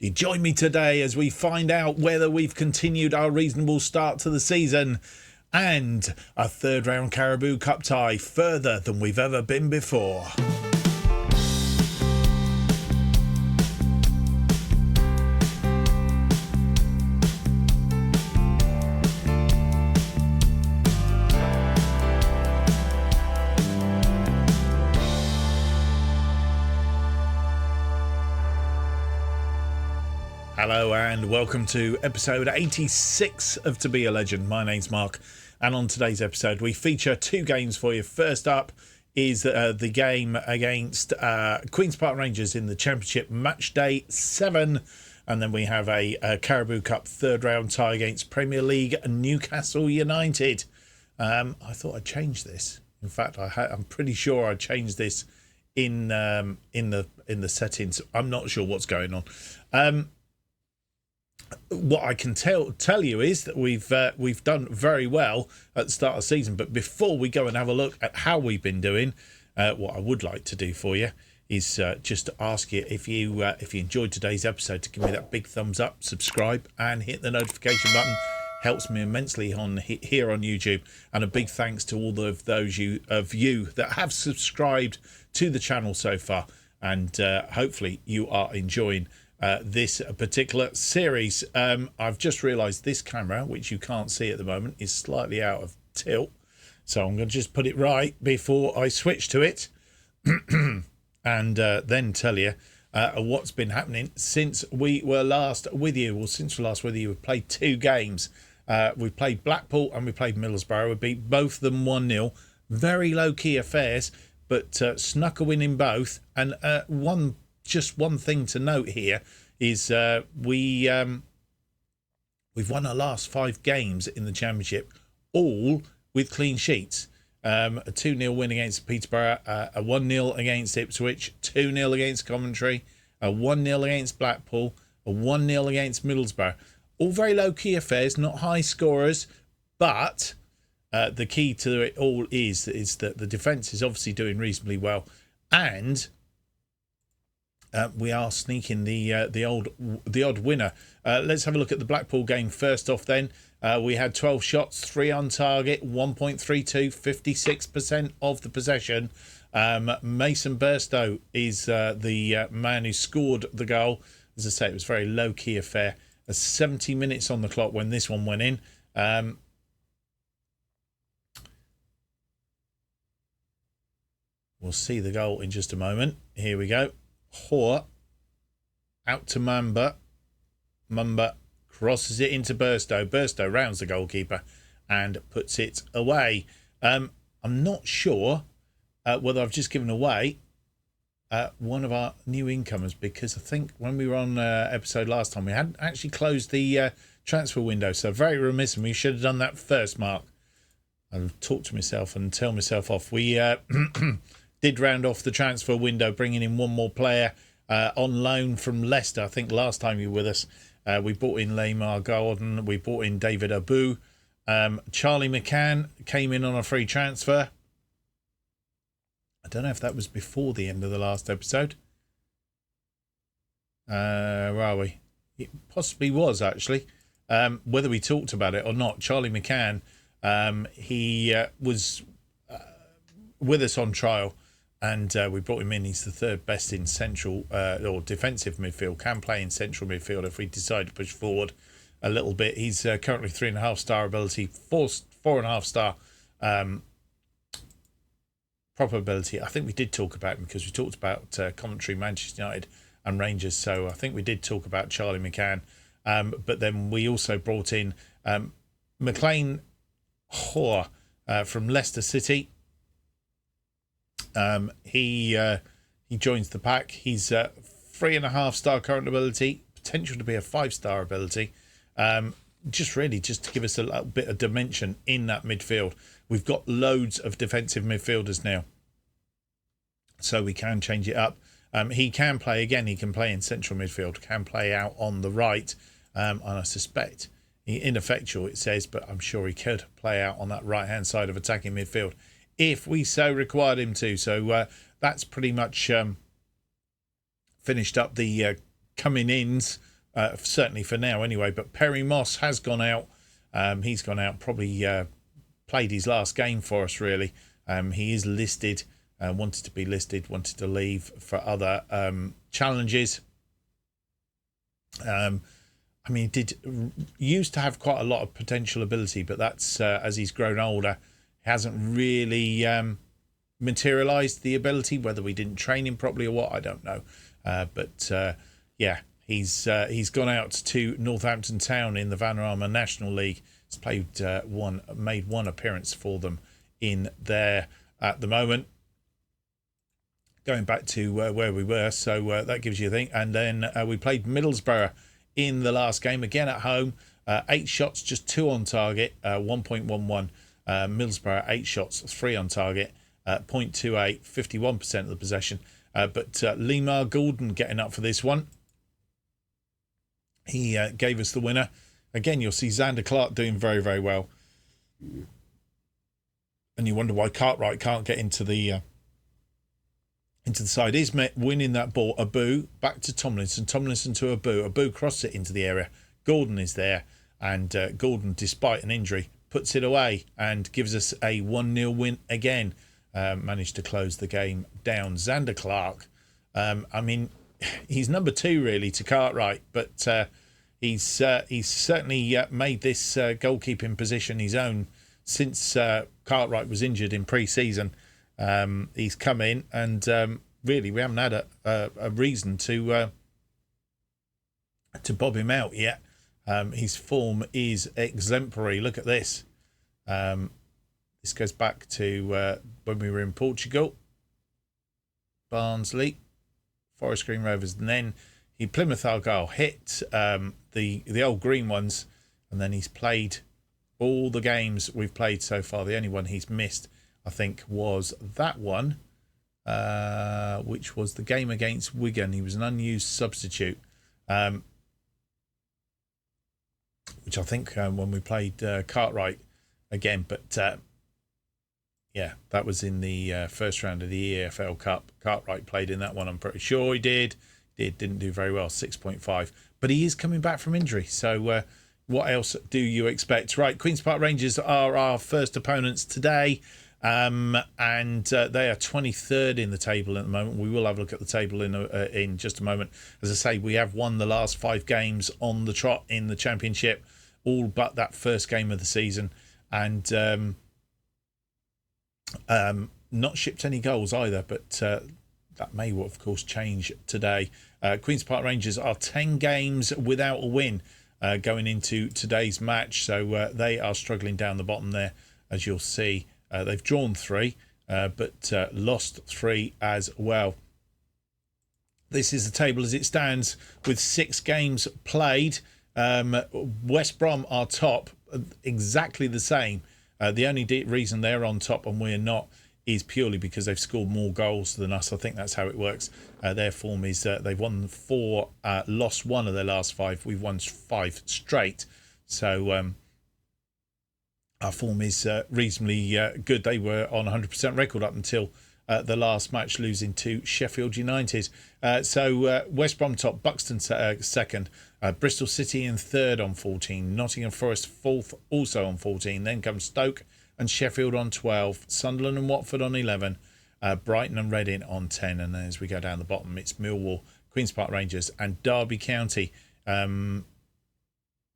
You join me today as we find out whether we've continued our reasonable start to the season and a third round Carabao Cup tie further than we've ever been before. Hello and welcome to episode 86 of To Be a Legend. My name's Mark, and on today's episode we feature two games for you. First up is the game against Queen's Park Rangers in the Championship Match Day 7, and then we have a Carabao Cup third round tie against Premier League Newcastle United. I thought I'd change this. In fact, I'm pretty sure I changed this in the settings. I'm not sure what's going on. What I can tell you is that we've done very well at the start of the season. But before we go and have a look at how we've been doing, what I would like to do for you is just to ask you if you enjoyed today's episode to give me that big thumbs up, subscribe, and hit the notification button. Helps me immensely here on YouTube. And a big thanks to all of those of you that have subscribed to the channel so far. And hopefully you are enjoying this particular series. I've just realised this camera, which you can't see at the moment, is slightly out of tilt. So I'm going to just put it right before I switch to it and then tell you what's been happening since we were last with you. Well, since we were last with you, we've played two games. We played Blackpool and we played Middlesbrough. We beat both of them 1-0. Very low-key affairs, but snuck a win in both. And one thing to note here is we've won our last 5 games in the Championship, all with clean sheets. A 2-0 win against Peterborough, a 1-0 against Ipswich, 2-0 against Coventry, a 1-0 against Blackpool, a 1-0 against Middlesbrough. All very low-key affairs, not high scorers, but the key to it all is that the defence is obviously doing reasonably well, and we are sneaking the odd winner. Let's have a look at the Blackpool game first off then. We had 12 shots, 3 on target, 1.32, 56% of the possession. Mason Burstow is the man who scored the goal. As I say, it was a very low-key affair. 70 minutes on the clock when this one went in. We'll see the goal in just a moment. Here we go. Hoare out to Mamba. Mamba crosses it into Burstow. Burstow rounds the goalkeeper and puts it away. I'm not sure whether I've just given away one of our new incomers, because I think when we were on episode last time we hadn't actually closed the transfer window, so very remiss, and we should have done that first, Mark. I'll talk to myself and tell myself off. We did round off the transfer window, bringing in one more player on loan from Leicester. I think last time you were with us, we brought in Lamar Gordon, we brought in David Abu. Charlie McCann came in on a free transfer. I don't know if that was before the end of the last episode. Where are we? It possibly was, actually. Whether we talked about it or not, Charlie McCann, he was with us on trial. And we brought him in. He's the third best in central or defensive midfield. Can play in central midfield if we decide to push forward a little bit. He's currently 3.5 star ability, 4.5 star proper ability. I think we did talk about him because we talked about Coventry, Manchester United and Rangers. So I think we did talk about Charlie McCann. But then we also brought in McLean Hoare from Leicester City. He joins the pack. He's 3.5 star current ability, potential to be a 5-star ability. Just to give us a little bit of dimension in that midfield. We've got loads of defensive midfielders now, so we can change it up. He can play again. He can play in central midfield. Can play out on the right, and I suspect ineffectual it says, but I'm sure he could play out on that right hand side of attacking midfield if we so required him to. So that's pretty much finished up the coming ins certainly for now anyway. But Perry Moss has gone out. He's gone out, probably played his last game for us, really. He is listed, wanted to be listed, wanted to leave for other challenges. I mean, used to have quite a lot of potential ability, but that's as he's grown older, hasn't really materialised the ability. Whether we didn't train him properly or what, I don't know. But yeah, he's gone out to Northampton Town in the Vanarama National League. He's made one appearance for them in there at the moment. Going back to where we were, so that gives you a thing. And then we played Middlesbrough in the last game, again at home. 8 shots, just 2 on target, 1.11. Middlesbrough, 8 shots, 3 on target, 0.28, 51% of the possession. But Lemar Gordon getting up for this one. He gave us the winner. Again, you'll see Xander Clark doing very, very well. And you wonder why Cartwright can't get into the side. Ismet winning that ball. Abu back to Tomlinson. Tomlinson to Abu. Abu crosses it into the area. Gordon is there. And Gordon, despite an injury, puts it away and gives us a 1-0 win again. Managed to close the game down. Xander Clark, I mean, he's number 2 really to Cartwright, but he's certainly made this goalkeeping position his own since Cartwright was injured in pre-season. He's come in and really we haven't had a reason to bob him out yet. His form is exemplary. Look at this. This goes back to when we were in Portugal. Barnsley, Forest Green Rovers, and then he Plymouth Argyle hit the old green ones, and then he's played all the games we've played so far. The only one he's missed, I think, was that one, which was the game against Wigan. He was an unused substitute, which I think when we played Cartwright again, but yeah, that was in the first round of the EFL Cup. Cartwright played in that one, I'm pretty sure he did. Didn't do very well, 6.5. But he is coming back from injury, so what else do you expect? Right, Queen's Park Rangers are our first opponents today, and they are 23rd in the table at the moment. We will have a look at the table in just a moment. As I say, we have won the last 5 games on the trot in the Championship, all but that first game of the season, and not shipped any goals either, but that may, of course, change today. Queen's Park Rangers are 10 games without a win going into today's match, so they are struggling down the bottom there, as you'll see. They've drawn 3, but lost 3 as well. This is the table as it stands with 6 games played. West Brom are top, exactly the same. The only reason they're on top and we're not is purely because they've scored more goals than us. I think that's how it works. Their form is they've won 4, lost 1 of their last 5. We've won 5 straight. So our form is reasonably good. They were on 100% record up until the last match, losing to Sheffield United. So West Brom top, Buxton second, Bristol City in third on 14, Nottingham Forest fourth, also on 14. Then comes Stoke and Sheffield on 12, Sunderland and Watford on 11, Brighton and Reading on 10. And then as we go down the bottom, it's Millwall, Queen's Park Rangers and Derby County in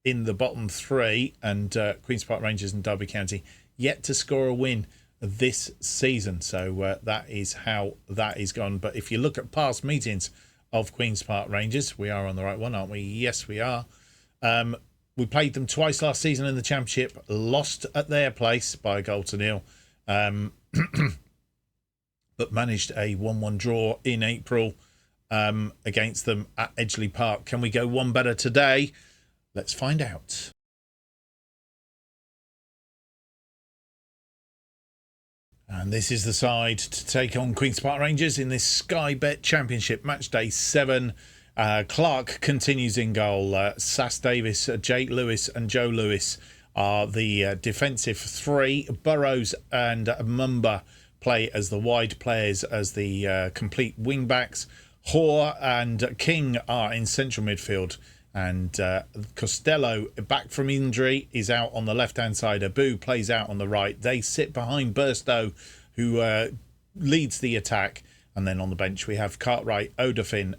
the bottom 3. And Queen's Park Rangers and Derby County yet to score a win this season. So that is how that is gone. But if you look at past meetings of Queen's Park Rangers, we are on the right one, aren't we? Yes, we are. We played them twice last season in the Championship, lost at their place by a 1-0, but managed a 1-1 draw in April against them at Edgeley Park. Can we go one better today? Let's find out. And this is the side to take on Queen's Park Rangers in this Sky Bet Championship, match day 7. Clark continues in goal. Sass Davis, Jake Lewis and Joe Lewis are the defensive 3. Burrows and Mumba play as the wide players, as the complete wing backs. Hoare and King are in central midfield. And Costello, back from injury, is out on the left-hand side. Abu plays out on the right. They sit behind Burstow, who leads the attack. And then on the bench, we have Cartwright, Odafin,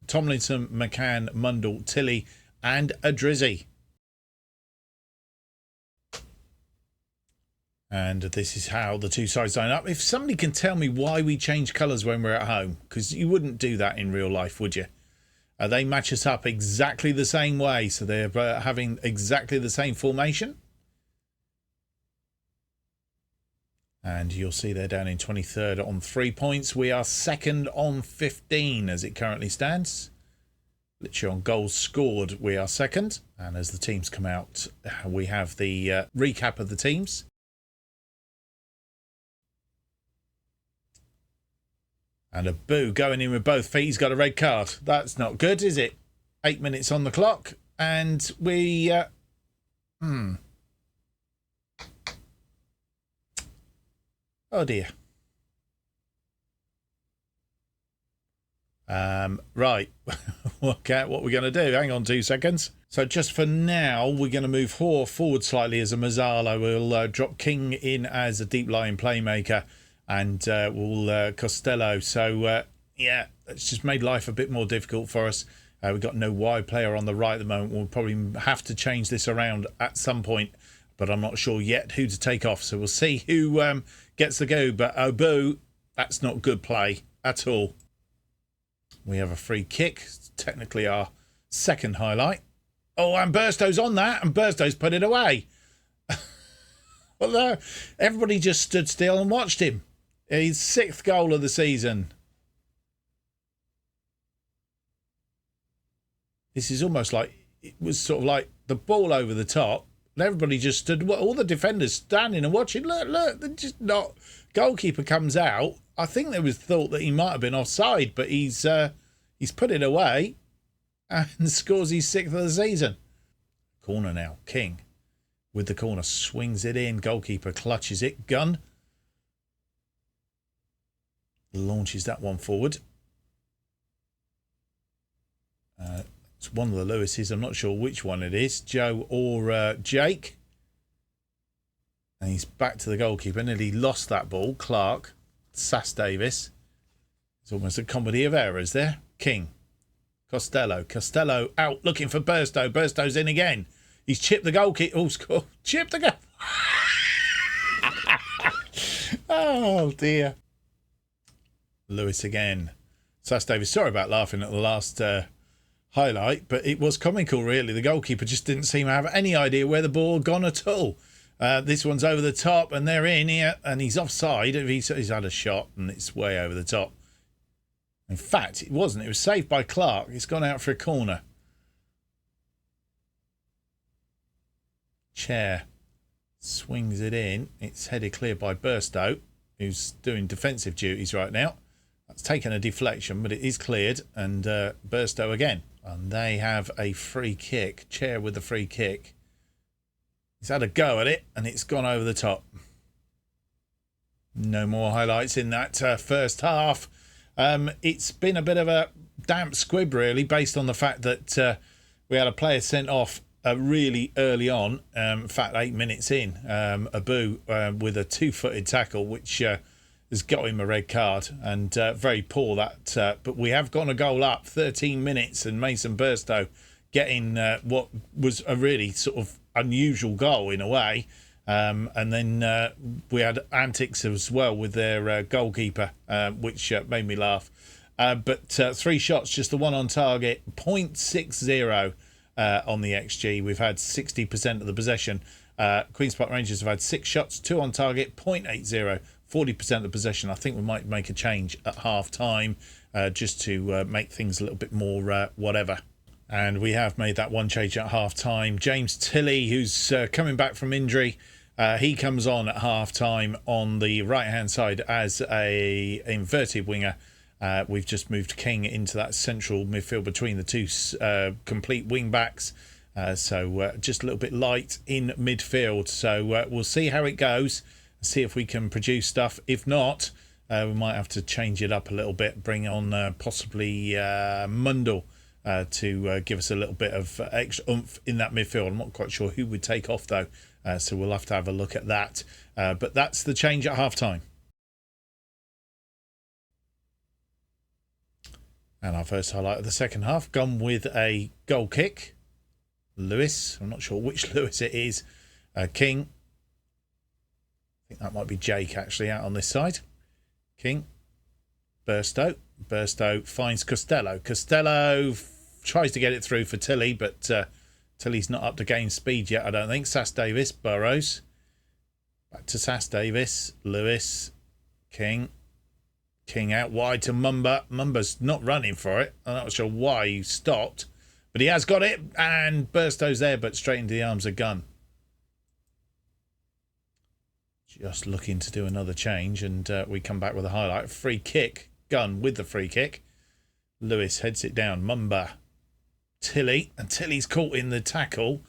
Tomlinson, McCann, Mundell, Tilley, and Adrizzi. And this is how the two sides line up. If somebody can tell me why we change colours when we're at home, because you wouldn't do that in real life, would you? They match us up exactly the same way, so they're having exactly the same formation. And you'll see they're down in 23rd on 3 points. We are second on 15 as it currently stands. Literally on goals scored, we are second. And as the teams come out, we have the recap of the teams. And Abu going in with both feet. He's got a red card. That's not good, is it? 8 minutes on the clock. And we... Oh, dear. Right. Work out what we're going to do. Hang on 2 seconds. So just for now, we're going to move Hoare forward slightly as a Mazzala. We'll drop King in as a deep-lying playmaker. And we'll Costello. So, yeah, it's just made life a bit more difficult for us. We've got no wide player on the right at the moment. We'll probably have to change this around at some point. But I'm not sure yet who to take off. So we'll see who gets the go. But Abu, that's not good play at all. We have a free kick. It's technically our second highlight. Oh, and Burstow's on that. And Burstow's put it away. Well, everybody just stood still and watched him. His 6th goal of the season. This is almost like, it was sort of like the ball over the top. And everybody just stood, all the defenders standing and watching. Look, they're just not. Goalkeeper comes out. I think there was thought that he might have been offside, but he's put it away and scores his 6th of the season. Corner now. King with the corner swings it in. Goalkeeper clutches it. Gunn launches that one forward. It's one of the Lewises. I'm not sure which one it is, Joe or Jake. And he's back to the goalkeeper. Nearly lost that ball. Clark, Sass Davis. It's almost a comedy of errors there. King, Costello out looking for Burstow. Burstow's in again. He's chipped the goalkeeper. Oh, score! Chipped the goal. Oh dear. Lewis again. Sass Davis. Sorry about laughing at the last highlight, but it was comical, really. The goalkeeper just didn't seem to have any idea where the ball had gone at all. This one's over the top, and they're in here, and he's offside. He's had a shot, and it's way over the top. In fact, it wasn't. It was saved by Clark. It's gone out for a corner. Chair swings it in. It's headed clear by Burstow, who's doing defensive duties right now. That's taken a deflection, but it is cleared. And Burstow again. And they have a free kick. Chair with the free kick. He's had a go at it, and it's gone over the top. No more highlights in that first half. It's been a bit of a damp squib, really, based on the fact that we had a player sent off really early on. In fact, 8 minutes in, Abu with a 2-footed tackle, which has got him a red card, and very poor that. But we have gone a goal up, 13 minutes, and Mason Burstow getting what was a really sort of unusual goal in a way. And then we had antics as well with their goalkeeper, which made me laugh. But 3 shots, just the one on target, 0.60 on the XG. We've had 60% of the possession. Queen's Park Rangers have had 6 shots, 2 on target, 0.80, 40% of the possession. I think we might make a change at half time just to make things a little bit more whatever. And we have made that one change at half time. James Tilley, who's coming back from injury, he comes on at half time on the right hand side as a inverted winger. We've just moved King into that central midfield between the two complete wing backs. So just a little bit light in midfield. So we'll see how it goes. See if we can produce stuff. If not, we might have to change it up a little bit. Bring on possibly Mundell to give us a little bit of extra oomph in that midfield. I'm not quite sure who would take off though, so we'll have to have a look at that. But that's the change at half-time. And our first highlight of the second half, gone with a goal kick. Lewis, I'm not sure which Lewis it is. King. I think that might be Jake actually out on this side. King. Burstow. Burstow finds Costello. Costello tries to get it through for Tilly, but Tilly's not up to game speed yet, I don't think. Sass Davis. Burrows. Back to Sass Davis. Lewis. King. King out wide to Mumba. Mumba's not running for it. I'm not sure why he stopped, but he has got it, and Burstow's there, but straight into the arms of Gunn. Just looking to do another change, and we come back with a highlight. Free kick. Gunn with the free kick. Lewis heads it down. Mumba. Tilly, and Tilly's caught in the tackle.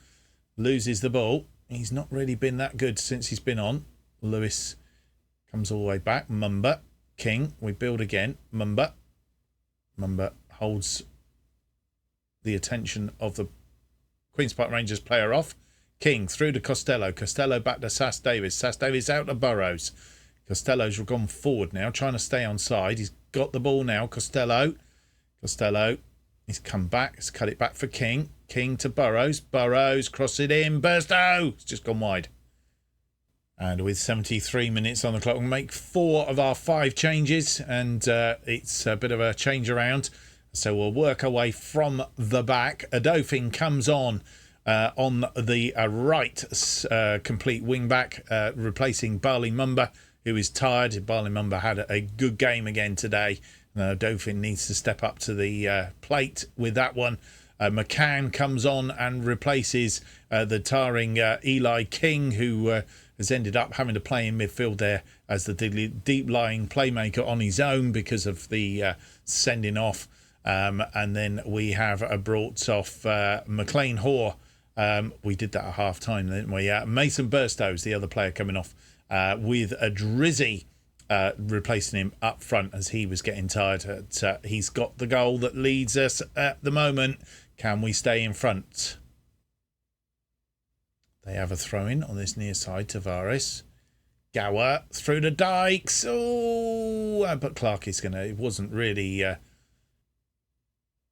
Loses the ball. He's not really been that good since he's been on. Lewis comes all the way back. Mumba. King, we build again. Mumba. Mumba holds the attention of the Queen's Park Rangers player off. King through to Costello. Costello back to Sass Davis. Sass Davis out to Burrows. Costello's gone forward now, trying to stay on side. He's got the ball now. Costello. Costello. He's come back. He's cut it back for King. King to Burrows. Burrows cross it in. Burstow. It's just gone wide. And with 73 minutes on the clock, we'll make 4 of our 5 changes, and it's a bit of a change around. So we'll work our way from the back. Adofin comes on the right complete wing back, replacing Barley Mumba, who is tired. Barley Mumba had a good game again today. Adofin needs to step up to the plate with that one. McCann comes on and replaces the tiring Eli King, who has ended up having to play in midfield there as the deep-lying playmaker on his own because of the sending off. And then we have brought off McLean Hoare. We did that at half-time, didn't we? Mason Burstow's the other player coming off with a Drizzy replacing him up front as he was getting tired. He's got the goal that leads us at the moment. Can we stay in front? They have a throw-in on this near side. Tavares. Gower through the dikes. Oh, but Clark is going to... It wasn't really...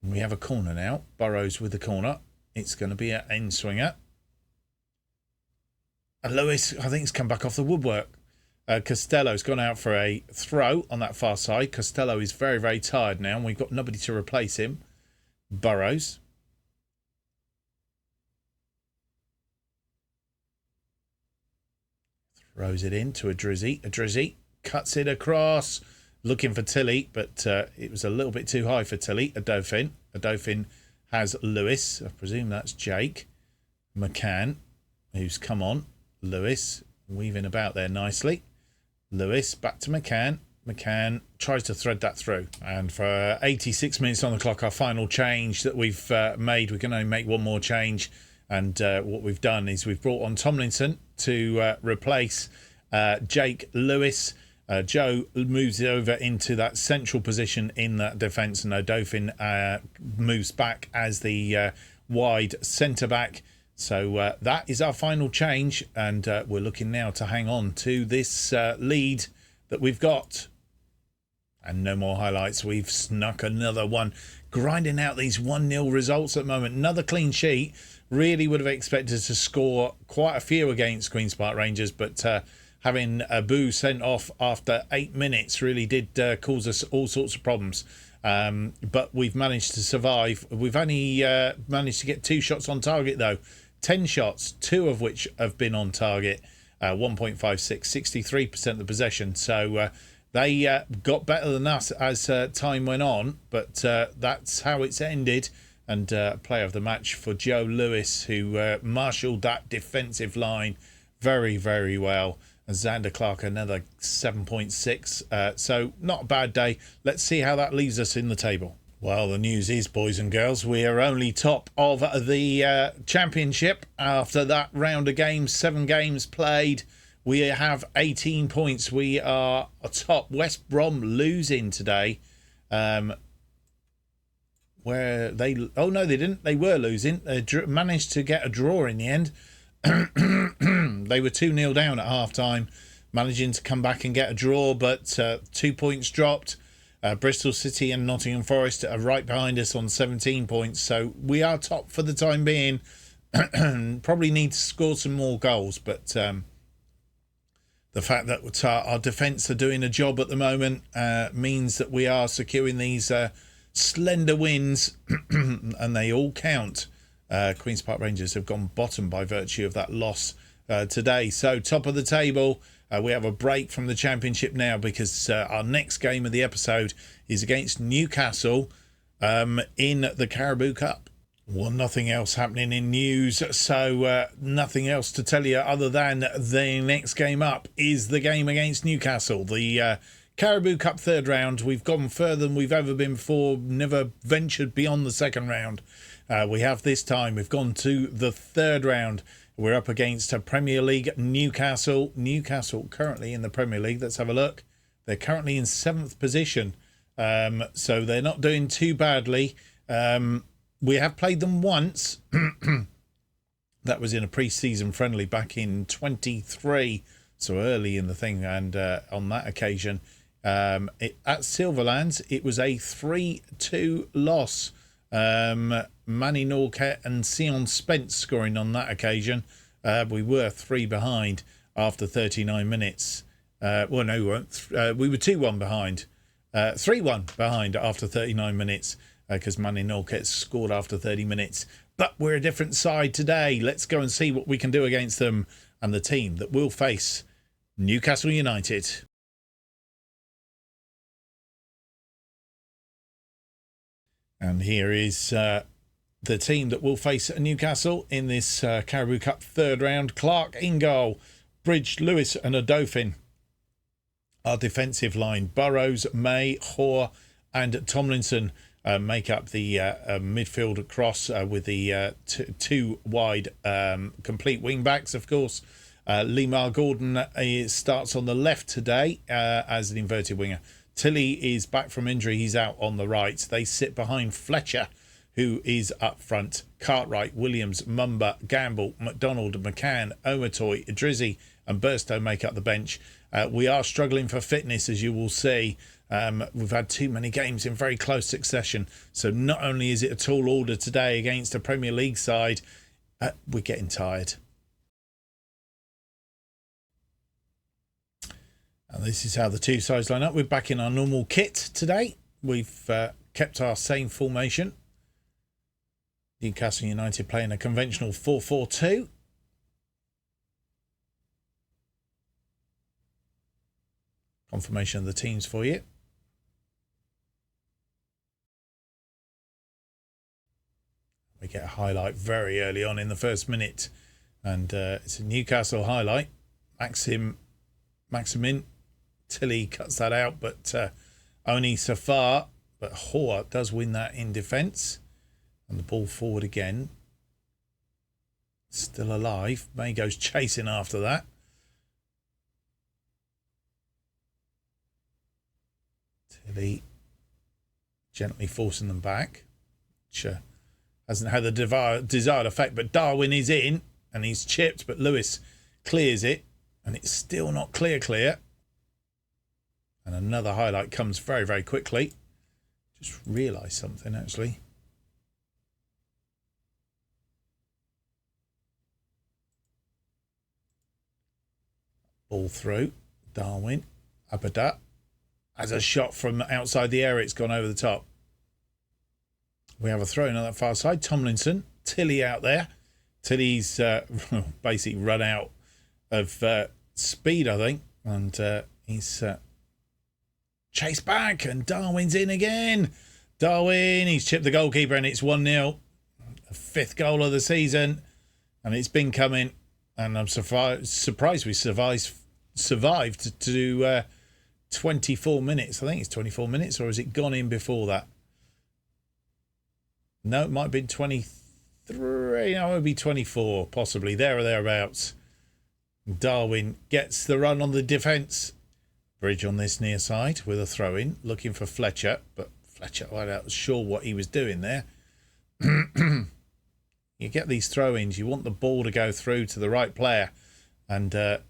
We have a corner now. Burrows with the corner. It's going to be an end swinger. And Lewis, I think, has come back off the woodwork. Costello's gone out for a throw on that far side. Costello is very, very tired now, and we've got nobody to replace him. Burrows. Throws it in to a Drizzy. A Drizzy cuts it across, looking for Tilly, but it was a little bit too high for Tilly. Adofin. Adofin has Lewis. I presume that's Jake. McCann, who's come on. Lewis weaving about there nicely. Lewis back to McCann. McCann tries to thread that through. And for 86 minutes on the clock, our final change that we've made, we can only make one more change. And what we've done is we've brought on Tomlinson to replace Jake Lewis. Joe moves over into that central position in that defence, and Adofin moves back as the wide centre-back. So that is our final change, and we're looking now to hang on to this lead that we've got. And no more highlights. We've snuck another one, grinding out these 1-0 results at the moment. Another clean sheet. Really would have expected to score quite a few against Queen's Park Rangers, but having Abu sent off after 8 minutes really did cause us all sorts of problems. But we've managed to survive. We've only managed to get 2 shots on target, though. 10 shots, 2 of which have been on target. 1.56, 63% of the possession. So they got better than us as time went on, but that's how it's ended. And player of the match for Joe Lewis, who marshalled that defensive line very, very well. And Xander Clark, another 7.6. So not a bad day. Let's see how that leaves us in the table. Well, the news is, boys and girls, we are only top of the championship after that round of games, 7 games played. We have 18 points. We are atop. West Brom losing today. where they... Oh, no, they didn't. They were losing. They managed to get a draw in the end. They were 2-0 down at half-time, managing to come back and get a draw, but 2 points dropped. Bristol City and Nottingham Forest are right behind us on 17 points, so we are top for the time being. Probably need to score some more goals, but the fact that our defence are doing a job at the moment means that we are securing these slender wins, and they all count. Queen's Park Rangers have gone bottom by virtue of that loss today. So top of the table, we have a break from the Championship now because our next game of the episode is against Newcastle in the Carabao Cup. Well, nothing else happening in news, so nothing else to tell you other than the next game up is the game against Newcastle. The Carabao Cup third round. We've gone further than we've ever been before, never ventured beyond the second round. We have this time. We've gone to the third round. We're up against a Premier League Newcastle. Newcastle currently in the Premier League. Let's have a look. They're currently in 7th position. So they're not doing too badly. We have played them once. That was in a pre-season friendly back in 23. So early in the thing. And on that occasion, at Silverlands, it was a 3-2 loss. Manny Norquette and Sion Spence scoring on that occasion. We were 3 behind after 39 minutes. Well, no, we weren't. We were 2-1 behind. 3-1 behind after 39 minutes because Manny Norquette scored after 30 minutes. But we're a different side today. Let's go and see what we can do against them and the team that will face Newcastle United. And here is the team that will face Newcastle in this Carabao Cup third round. Clark in goal, Bridge, Lewis and Odofin. Our defensive line, Burrows, May, Hoare and Tomlinson make up the midfield cross with the two wide complete wing backs, of course. Lemar Gordon starts on the left today as an inverted winger. Tilly is back from injury. He's out on the right. They sit behind Fletcher, who is up front. Cartwright, Williams, Mumba, Gamble, McDonald, McCann, Omatoy, Drizzy and Burstow make up the bench. We are struggling for fitness, as you will see. We've had too many games in very close succession. So not only is it a tall order today against a Premier League side, we're getting tired. And this is how the two sides line up. We're back in our normal kit today. We've kept our same formation. Newcastle United playing a conventional 4-4-2. Confirmation of the teams for you. We get a highlight very early on in the first minute. And it's a Newcastle highlight. Maximin. Tilly cuts that out, but only so far. But Hoare does win that in defence. And the ball forward again. Still alive. May goes chasing after that. Tilly gently forcing them back. Which hasn't had the desired effect. But Darwin is in. And he's chipped. But Lewis clears it. And it's still not clear. And another highlight comes very, very quickly. Just realised something, actually. Ball through. Darwin. Abadat. As a shot from outside the area, it's gone over the top. We have a throw in on that far side. Tomlinson. Tilly out there. Tilly's basically run out of speed, I think. And he's chased back. And Darwin's in again. Darwin, he's chipped the goalkeeper and it's 1-0. The 5th goal of the season. And it's been coming. And I'm surprised we survived to 24 minutes. I think it's 24 minutes, or has it gone in before that? No, it might have been 23. No, it would be 24, possibly. There or thereabouts. Darwin gets the run on the defence. Bridge on this near side with a throw-in. Looking for Fletcher, but Fletcher, I'm not sure what he was doing there. You get these throw-ins, you want the ball to go through to the right player. And that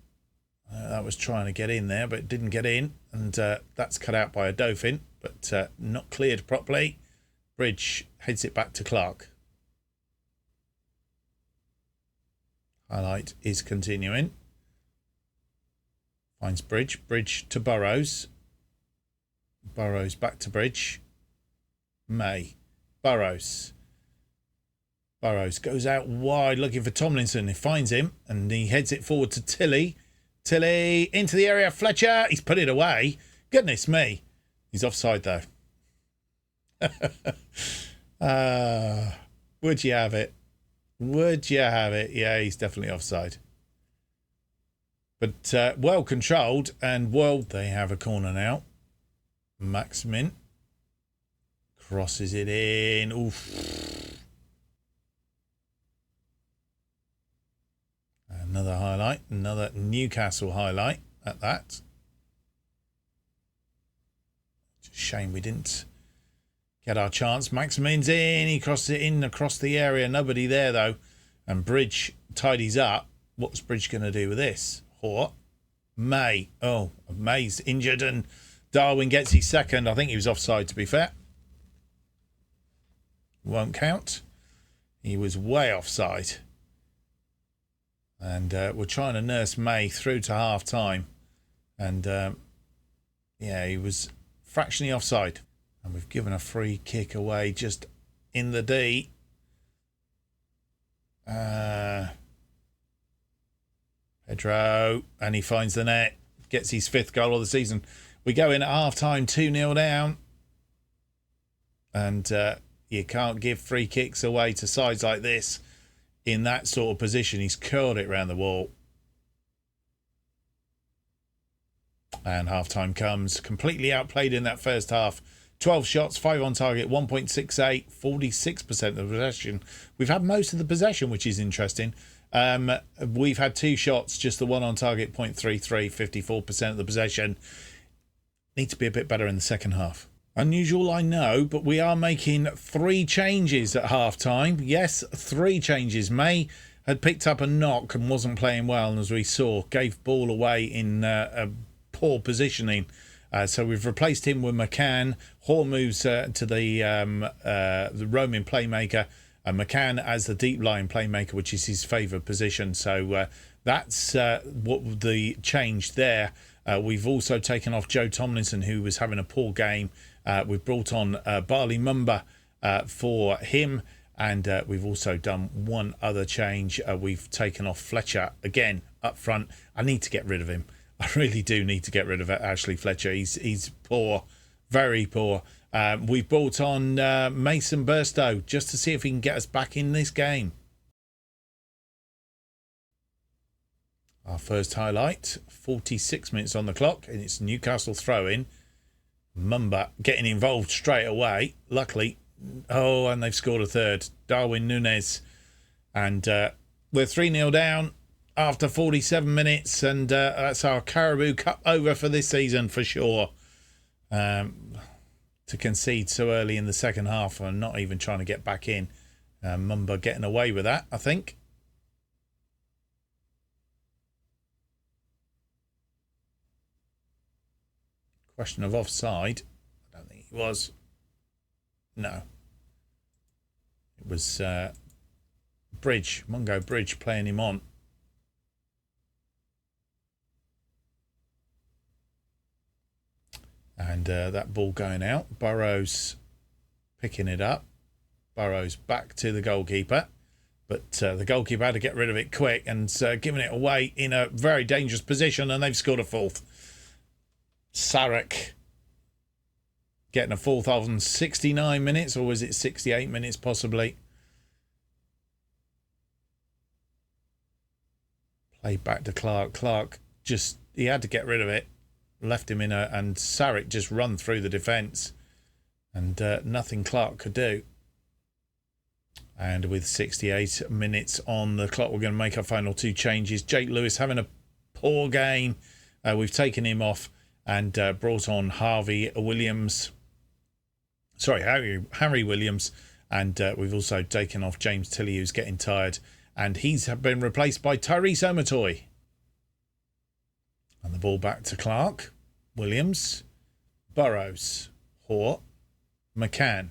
was trying to get in there, but it didn't get in. And that's cut out by a Dauphin, but not cleared properly. Bridge heads it back to Clark. Highlight is continuing. Finds Bridge. Bridge to Burrows. Burrows back to Bridge. May. Burrows. Burrows goes out wide looking for Tomlinson. He finds him and he heads it forward to Tilly. Tilly into the area. Fletcher. He's put it away. Goodness me. He's offside though. Would you have it? Would you have it? Yeah, he's definitely offside. But well controlled and well, they have a corner now. Maximin crosses it in. Oof. Another highlight, another Newcastle highlight at that. Just a shame we didn't get our chance. Maximin's in, he crosses it in across the area. Nobody there though. And Bridge tidies up. What's Bridge going to do with this? Or May. Oh, May's injured and Darwin gets his second. I think he was offside to be fair. Won't count. He was way offside. And we're trying to nurse May through to half time. And yeah, he was fractionally offside. And we've given a free kick away just in the D. Pedro, and he finds the net, gets his 5th goal of the season. We go in at half-time, 2-0 down. And you can't give free kicks away to sides like this in that sort of position. He's curled it round the wall. And half-time comes, completely outplayed in that first half. 12 shots, 5 on target, 1.68, 46% of the possession. We've had most of the possession, which is interesting. We've had 2 shots, just the 1 on target, 0.33, 54% of the possession. Need to be a bit better in the second half. Unusual, I know, but we are making 3 changes at half-time. Yes, 3 changes. May had picked up a knock and wasn't playing well, and as we saw, gave ball away in a poor positioning. So we've replaced him with McCann. Hall moves to the roaming playmaker. McCann as the deep line playmaker, which is his favoured position. So that's what the change there. We've also taken off Joe Tomlinson, who was having a poor game. We've brought on Barley Mumba for him. And we've also done one other change. We've taken off Fletcher again up front. I need to get rid of him. I really do need to get rid of Ashley Fletcher. He's poor, very poor. We've brought on Mason Burstow just to see if he can get us back in this game. Our first highlight, 46 minutes on the clock, and it's Newcastle throw-in. Mumba getting involved straight away. Luckily, oh, and they've scored a third. Darwin Núñez. And we're 3-0 down after 47 minutes, and that's our Carabao Cup over for this season for sure. To concede so early in the second half and not even trying to get back in. Mumba getting away with that, I think. Question of offside. I don't think he was. No. It was Bridge, Mungo Bridge playing him on. And that ball going out. Burrows picking it up. Burrows back to the goalkeeper. But the goalkeeper had to get rid of it quick and giving it away in a very dangerous position. And they've scored a 4th. Sarek getting a 4th on 69 minutes. Or was it 68 minutes possibly? Played back to Clark. Clark just, he had to get rid of it. Left him in and Sarek just run through the defence, and nothing Clark could do. And with 68 minutes on the clock, we're going to make our final 2 changes. Jake Lewis having a poor game. We've taken him off and brought on Harvey Williams. Harry Williams, and we've also taken off James Tilley, who's getting tired, and he's been replaced by Tyrese Omotoy. And the ball back to Clark, Williams, Burrows, Hoare, McCann.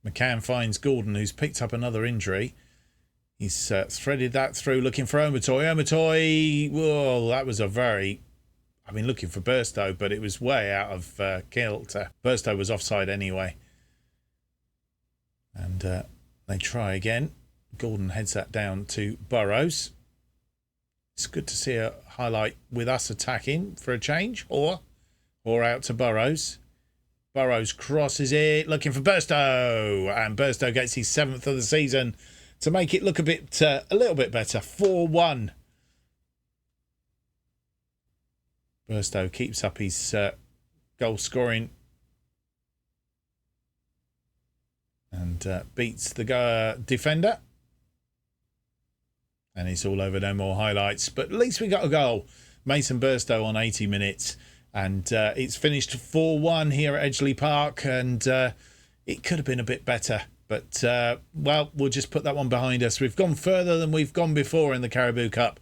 McCann finds Gordon, who's picked up another injury. He's threaded that through, looking for Omotoy. Omotoy, whoa, that was looking for Burstow, but it was way out of kilter. Burstow was offside anyway. And they try again. Gordon heads that down to Burrows. It's good to see a highlight with us attacking for a change. Or out to Burrows. Burrows crosses it, looking for Burstow. And Burstow gets his 7th of the season to make it look a little bit better. 4-1. Burstow keeps up his goal scoring and beats the defender. And it's all over, no more highlights. But at least we got a goal. Mason Burstow on 80 minutes. And it's finished 4-1 here at Edgeley Park. And it could have been a bit better. But, we'll just put that one behind us. We've gone further than we've gone before in the Carabao Cup.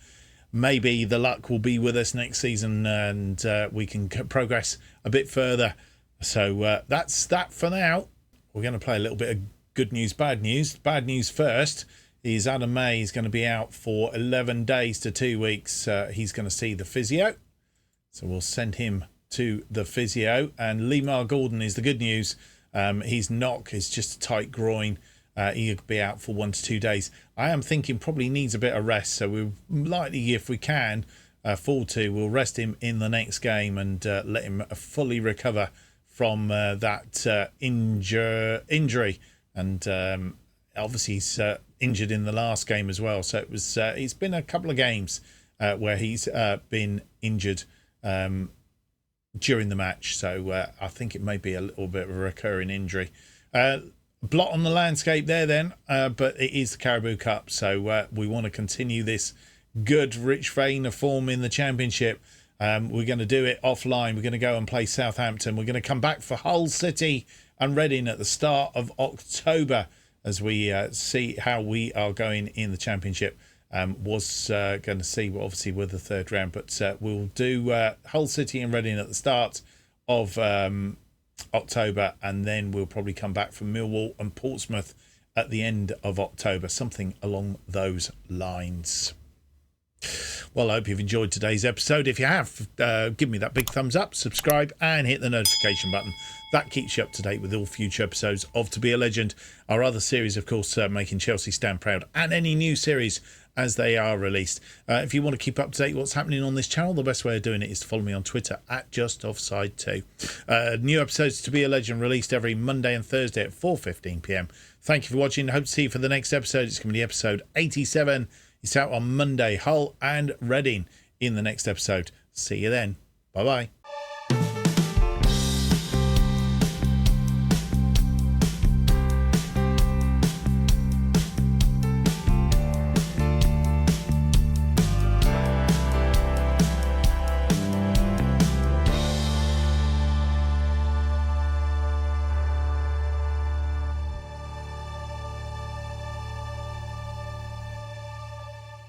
Maybe the luck will be with us next season and we can progress a bit further. So that's that for now. We're going to play a little bit of good news, bad news. Bad news first is Adam May is going to be out for 11 days to 2 weeks. He's going to see the physio. So we'll send him to the physio. And Lemar Gordon is the good news. His knock is just a tight groin. He'll be out for 1 to 2 days. I am thinking probably needs a bit of rest. So we're likely, if we can afford to, we'll rest him in the next game and let him fully recover from that injury. And obviously he's injured in the last game as well. So it's been a couple of games where he's been injured during the match. So I think it may be a little bit of a recurring injury. Blot on the landscape there then, but it is the Carabao Cup, so we want to continue this good rich vein of form in the Championship. We're going to do it offline. We're going to go and play Southampton. We're going to come back for Hull City and Reading at the start of October as we see how we are going in the Championship. Was going to see obviously with the third round, but we'll do Hull City and Reading at the start of October, and then we'll probably come back from Millwall and Portsmouth at the end of October, something along those lines. Well, I hope you've enjoyed today's episode. If you have, give me that big thumbs up, subscribe and hit the notification button. That keeps you up to date with all future episodes of To Be a Legend. Our other series, of course, making Chelsea stand proud, and any new series as they are released. If you want to keep up to date what's happening on this channel, the best way of doing it is to follow me on Twitter at JustOffside2. New episodes To Be a Legend released every Monday and Thursday at 4:15 p.m. Thank you for watching. Hope to see you for the next episode. It's going to be episode 87. It's out on Monday. Hull and Reading in the next episode. See you then. Bye-bye.